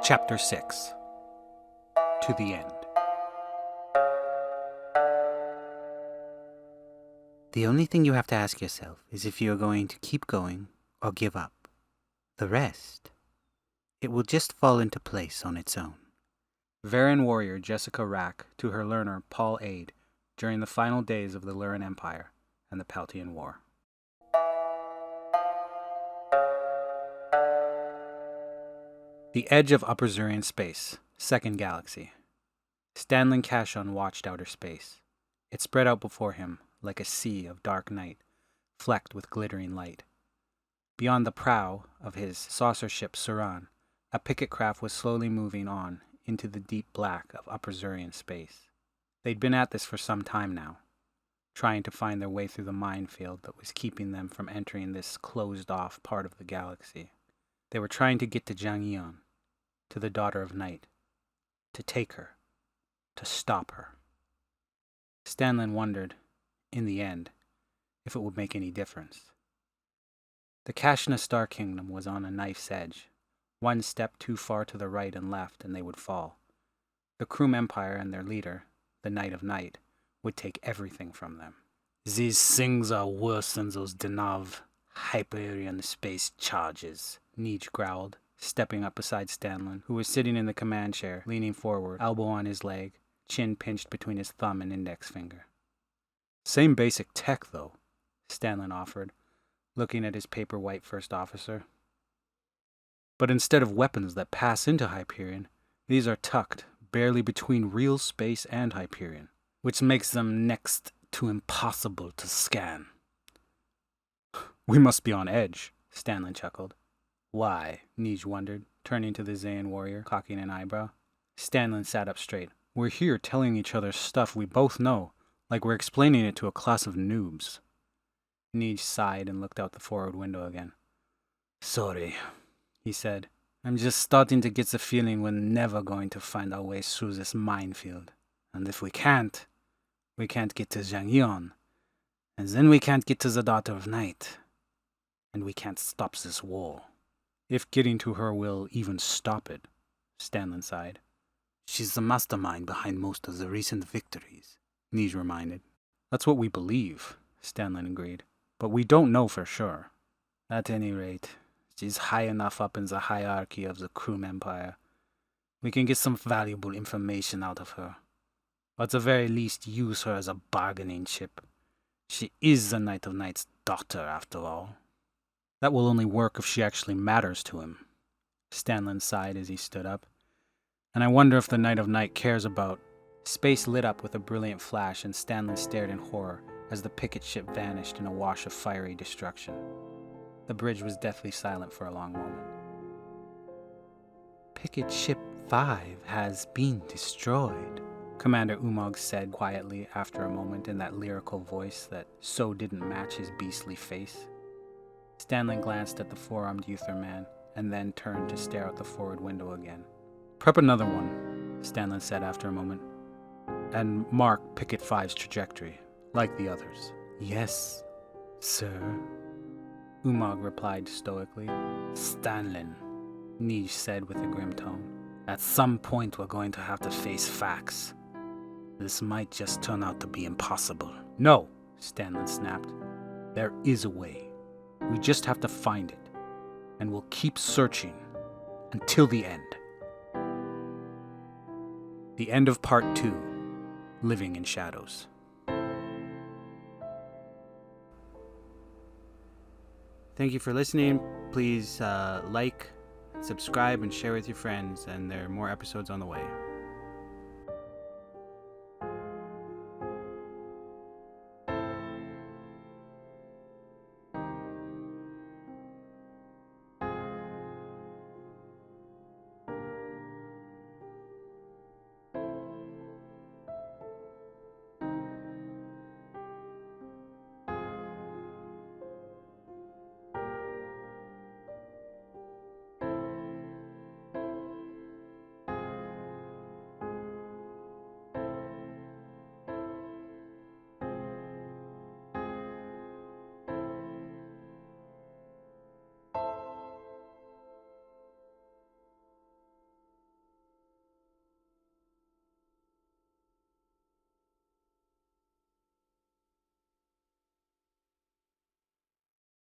Chapter 6. To the End. The only thing you have to ask yourself is if you are going to keep going or give up. The rest, it will just fall into place on its own. Varan warrior Jessica Rack to her learner Paul Ade during the final days of the Luran Empire and the Paltian War. The edge of Upper Zurian space, second galaxy. Stanley Kashna watched outer space. It spread out before him like a sea of dark night, flecked with glittering light. Beyond the prow of his saucer ship Suran, a picket craft was slowly moving on into the deep black of Upper Zurian space. They'd been at this for some time now, trying to find their way through the minefield that was keeping them from entering this closed-off part of the galaxy. They were trying to get to Jiangyan, to the Daughter of Night, to take her, to stop her. Stanlin wondered, in the end, if it would make any difference. The Kashna Star Kingdom was on a knife's edge. One step too far to the right and left and they would fall. The Krum Empire and their leader, the Knight of Night, would take everything from them. These things are worse than those Denav Hyperion space charges, Neej growled, stepping up beside Stanlin, who was sitting in the command chair, leaning forward, elbow on his leg, chin pinched between his thumb and index finger. Same basic tech, though, Stanlin offered, looking at his paper-white first officer. But instead of weapons that pass into Hyperion, these are tucked barely between real space and Hyperion, which makes them next to impossible to scan. We must be on edge, Stanlin chuckled. Why? Neej wondered, turning to the Zayan warrior, cocking an eyebrow. Stanlin sat up straight. We're here telling each other stuff we both know, like we're explaining it to a class of noobs. Neej sighed and looked out the forward window again. Sorry, he said. I'm just starting to get the feeling we're never going to find our way through this minefield. And if we can't get to Jiangyan. And then we can't get to the Daughter of Night. And we can't stop this war. If getting to her will even stop it, Stanlin sighed. She's the mastermind behind most of the recent victories, Neej reminded. That's what we believe, Stanlin agreed. But we don't know for sure. At any rate, she's high enough up in the hierarchy of the Krum Empire. We can get some valuable information out of her. Or at the very least use her as a bargaining chip. She is the Knight of Night's daughter, after all. That will only work if she actually matters to him, Stanlin sighed as he stood up. And I wonder if the Knight of Night cares about... Space lit up with a brilliant flash and Stanlin stared in horror as the picket ship vanished in a wash of fiery destruction. The bridge was deathly silent for a long moment. Picket ship 5 has been destroyed, Commander Umog said quietly after a moment in that lyrical voice that so didn't match his beastly face. Stanlin glanced at the four-armed Uther man and then turned to stare out the forward window again. Prep another one, Stanlin said after a moment, and mark Picket 5's trajectory, like the others. Yes, sir, Umog replied stoically. Stanlin, Neej said with a grim tone. At some point we're going to have to face facts. This might just turn out to be impossible. No, Stanlin snapped. There is a way. We just have to find it. And we'll keep searching until the end. The end of Part 2, Living in Shadows. Thank you for listening. Please like, subscribe, and share with your friends, and there are more episodes on the way.